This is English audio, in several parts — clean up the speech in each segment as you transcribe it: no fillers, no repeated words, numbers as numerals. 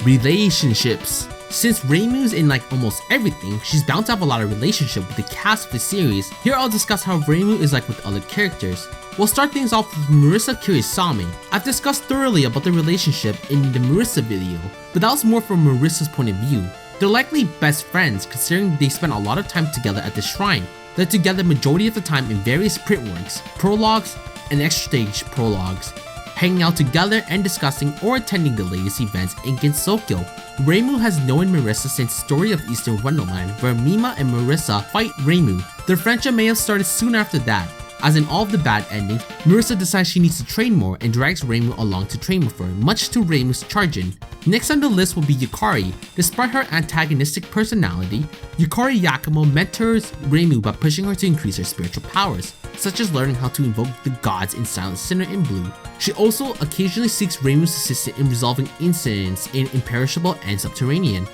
Relationships. Since Reimu's in like almost everything, she's bound to have a lot of relationship with the cast of the series. Here I'll discuss how Reimu is like with other characters. We'll start things off with Marisa Kurisame. I've discussed thoroughly about the relationship in the Marisa video, but that was more from Marisa's point of view. They're likely best friends considering they spent a lot of time together at the shrine. They're together majority of the time in various print works, prologues, and extra stage prologues, hanging out together and discussing or attending the latest events in Gensokyo. Reimu has known Marisa since Story of Eastern Wonderland, where Mima and Marisa fight Reimu. Their friendship may have started soon after that. As in all of the bad endings, Marisa decides she needs to train more and drags Reimu along to train with her, much to Reimu's chagrin. Next on the list will be Dakari. Despite her antagonistic personality, Yukari Yakumo mentors Reimu by pushing her to increase her spiritual powers, such as learning how to invoke the gods in Silent Sinner in Blue. She also occasionally seeks Reimu's assistance in resolving incidents in Imperishable and Subterranean.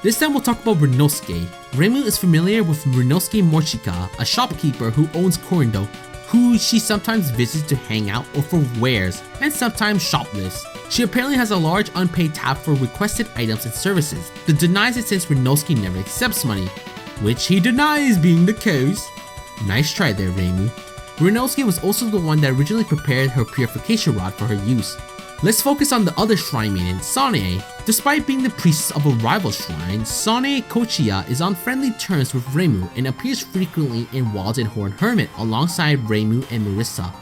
This time we'll talk about Renosuke. Reimu is familiar with Renosuke Mochika, a shopkeeper who owns Korindo, who she sometimes visits to hang out or for wares, and sometimes shoplifts. She apparently has a large unpaid tab for requested items and services, but denies it since Renosuke never accepts money, which he denies being the case. Nice try there, Reimu. Renosuke was also the one that originally prepared her purification rod for her use. Let's focus on the other shrine maiden, Sanae. Despite being the priestess of a rival shrine, Sanae Kochiya is on friendly terms with Reimu and appears frequently in Walled and Horn Hermit alongside Reimu and Marisa.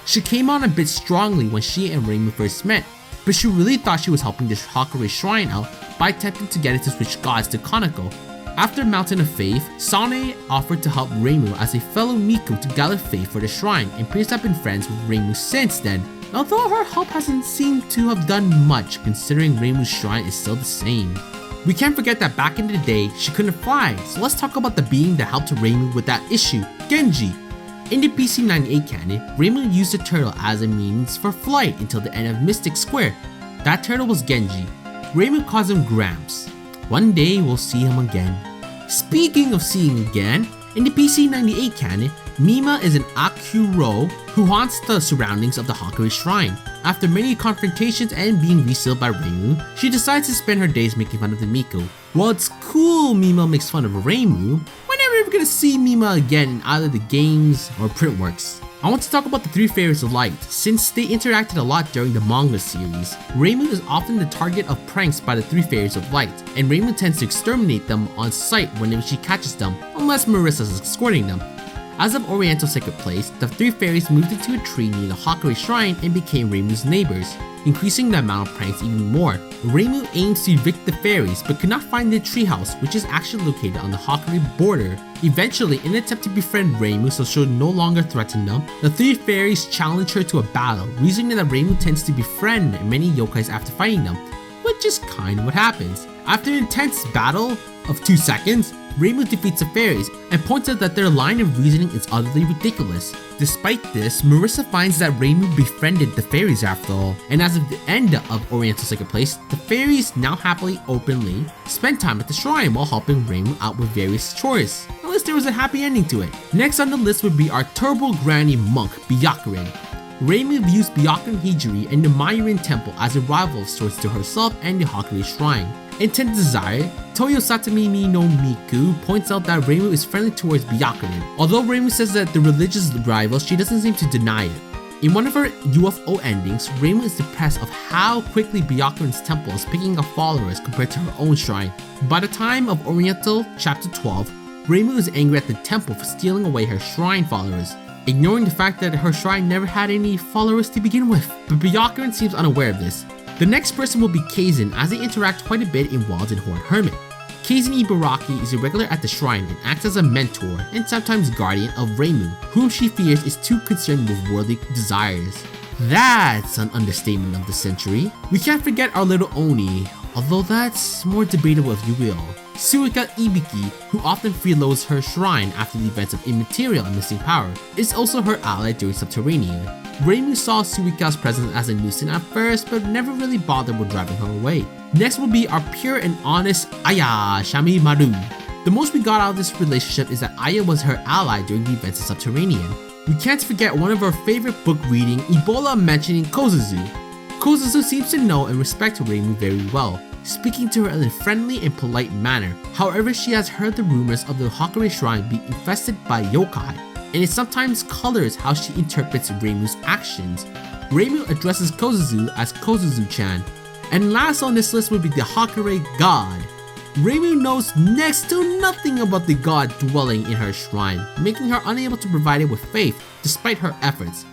She came on a bit strongly when she and Reimu first met, but she really thought she was helping the Hakure shrine out by attempting to get it to switch gods to Kaneko. After Mountain of Faith, Sanae offered to help Reimu as a fellow Miku to gather faith for the shrine and appears to have been friends with Reimu since then. Although her help hasn't seemed to have done much considering Reimu's shrine is still the same. We can't forget that back in the day, she couldn't fly, so let's talk about the being that helped Reimu with that issue, Genji. In the PC98 canon, Reimu used a turtle as a means for flight until the end of Mystic Square. That turtle was Genji. Reimu calls him Gramps. One day we'll see him again. Speaking of seeing again, in the PC98 canon, Mima is an Hakure who haunts the surroundings of the Hakure shrine. After many confrontations and being resealed by Reimu, she decides to spend her days making fun of the Miku. While it's cool Mima makes fun of Reimu, we're never ever gonna see Mima again in either the games or print works. I want to talk about the three fairies of light, since they interacted a lot during the manga series. Reimu is often the target of pranks by the three fairies of light, and Reimu tends to exterminate them on sight whenever she catches them, unless Marisa is escorting them. As of Oriental Sacred Place, the three fairies moved into a tree near the Hakure shrine and became Reimu's neighbors, increasing the amount of pranks even more. Reimu aims to evict the fairies but could not find the treehouse, which is actually located on the Hakure border. Eventually, in an attempt to befriend Reimu so she'll no longer threaten them, the three fairies challenge her to a battle, reasoning that Reimu tends to befriend many yokais after fighting them, which is kind of what happens. After an intense battle of 2 seconds, Reimu defeats the fairies and points out that their line of reasoning is utterly ridiculous. Despite this, Marisa finds that Reimu befriended the fairies after all, and as of the end of Oriental Sacred Place, the fairies now happily, openly spend time at the shrine while helping Reimu out with various chores. At least there was a happy ending to it. Next on the list would be our Turbo Granny monk, Byakuren. Reimu views Byakuren Hijiri and the Mayurin Temple as a rival of sorts to herself and the Hakure Shrine. In Tenth Desire, Toyo Satomimi no Miku points out that Reimu is friendly towards Byakuren. Although Reimu says that the religious rival, she doesn't seem to deny it. In one of her UFO endings, Reimu is depressed of how quickly Byakuren's temple is picking up followers compared to her own shrine. By the time of Oriental Chapter 12, Reimu is angry at the temple for stealing away her shrine followers, ignoring the fact that her shrine never had any followers to begin with. But Byakuren seems unaware of this. The next person will be Kaizen, as they interact quite a bit in Walled and Horn Hermit. Kaizen Ibaraki is a regular at the shrine and acts as a mentor and sometimes guardian of Reimu, whom she fears is too concerned with worldly desires. That's an understatement of the century. We can't forget our little Oni, although that's more debatable if you will. Suika Ibiki, who often freeloads her shrine after the events of Immaterial and Missing Power, is also her ally during Subterranean. Reimu saw Suika's presence as a nuisance at first, but never really bothered with driving her away. Next will be our pure and honest Aya Shamimaru. The most we got out of this relationship is that Aya was her ally during the events of Subterranean. We can't forget one of our favorite book reading, Ebola mentioning Kozuzu. Kozuzu seems to know and respect Reimu very well. speaking to her in a friendly and polite manner. However, she has heard the rumors of the Hakure shrine being infested by yokai, and it sometimes colors how she interprets Reimu's actions. Reimu addresses Kozuzu as Kozuzu-chan. And last on this list would be the Hakure god. Reimu knows next to nothing about the god dwelling in her shrine, making her unable to provide it with faith despite her efforts.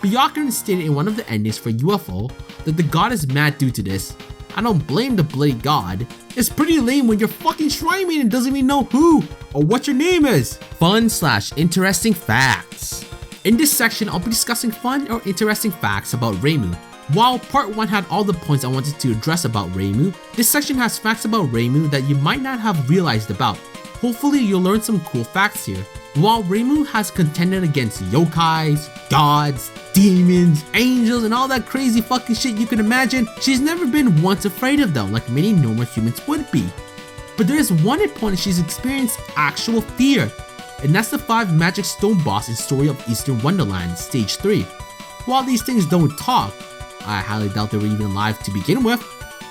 Byakuren stated in one of the endings for UFO that the god is mad due to this. I don't blame the bloody god. It's pretty lame when your fucking shrine maiden doesn't even know who or what your name is. Fun/interesting facts. In this section, I'll be discussing fun or interesting facts about Reimu. While part 1 had all the points I wanted to address about Reimu, this section has facts about Reimu that you might not have realized about. Hopefully you'll learn some cool facts here. While Reimu has contended against yokais, gods, demons, angels, and all that crazy fucking shit you can imagine, she's never been once afraid of them like many normal humans would be. But there is one point she's experienced actual fear, and that's the 5 magic stone boss in Story of Eastern Wonderland, Stage 3. While these things don't talk, I highly doubt they were even alive to begin with,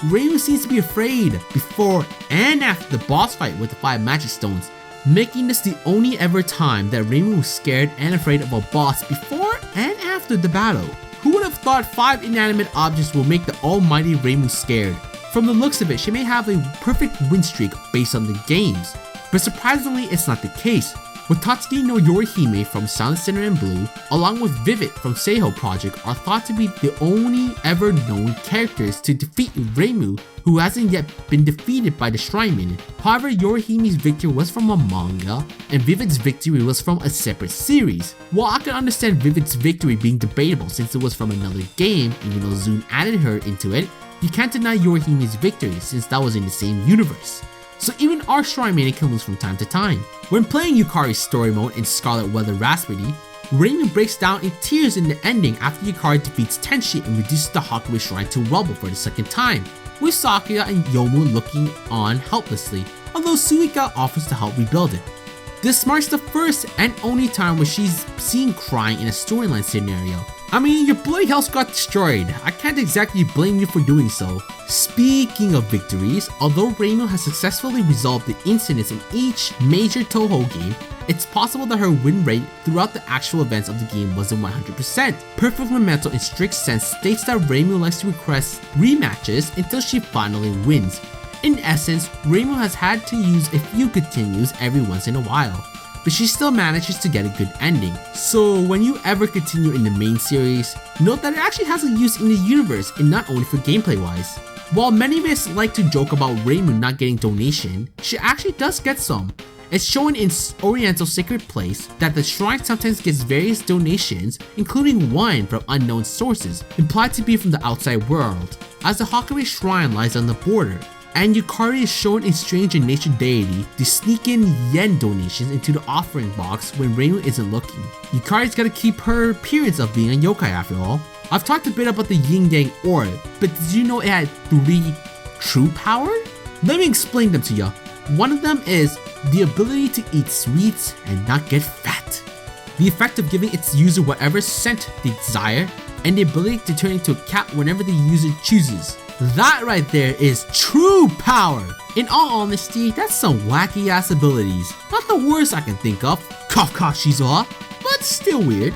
Reimu seems to be afraid before and after the boss fight with the 5 magic stones, making this the only ever time that Reimu was scared and afraid of a boss before and after the battle. Who would have thought 5 inanimate objects will make the almighty Reimu scared? From the looks of it, she may have a perfect win streak based on the games, but surprisingly it's not the case. With Tatsuki no Yorihime from Silent Sinner and Blue, along with Vivid from Seiho Project, are thought to be the only ever known characters to defeat Reimu, who hasn't yet been defeated by the Shrine Maiden. However, Yorihime's victory was from a manga, and Vivid's victory was from a separate series. While I can understand Vivid's victory being debatable since it was from another game, even though Zune added her into it, you can't deny Yorihime's victory since that was in the same universe. So even our Shrine Maiden can lose from time to time. When playing Yukari's story mode in Scarlet Weather Raspberry, Reimu breaks down in tears in the ending after Yukari defeats Tenshi and reduces the Hakure shrine to rubble for the second time, with Sakuya and Yomu looking on helplessly, although Suika offers to help rebuild it. This marks the first and only time where she's seen crying in a storyline scenario. I mean, your bloody house got destroyed. I can't exactly blame you for doing so. Speaking of victories, although Reimu has successfully resolved the incidents in each major Touhou game, it's possible that her win rate throughout the actual events of the game wasn't 100%. Perfect Memento in strict sense states that Reimu likes to request rematches until she finally wins. In essence, Reimu has had to use a few continues every once in a while, but she still manages to get a good ending. So when you ever continue in the main series, note that it actually has a use in the universe and not only for gameplay wise. While many of us like to joke about Reimu not getting donation, she actually does get some. It's shown in Oriental Sacred Place that the shrine sometimes gets various donations, including one from unknown sources, implied to be from the outside world, as the Hakure shrine lies on the border. And Yukari is shown in Strange in Nature Deity to sneak in yen donations into the offering box when Reimu isn't looking. Yukari's gotta keep her appearance of being a yokai after all. I've talked a bit about the Yin Yang Orb, but did you know it had 3 true power? Let me explain them to ya. One of them is the ability to eat sweets and not get fat, the effect of giving its user whatever scent they desire, and the ability to turn into a cat whenever the user chooses. That right there is true power! In all honesty, that's some wacky ass abilities. Not the worst I can think of, cough cough Shizuha, but still weird.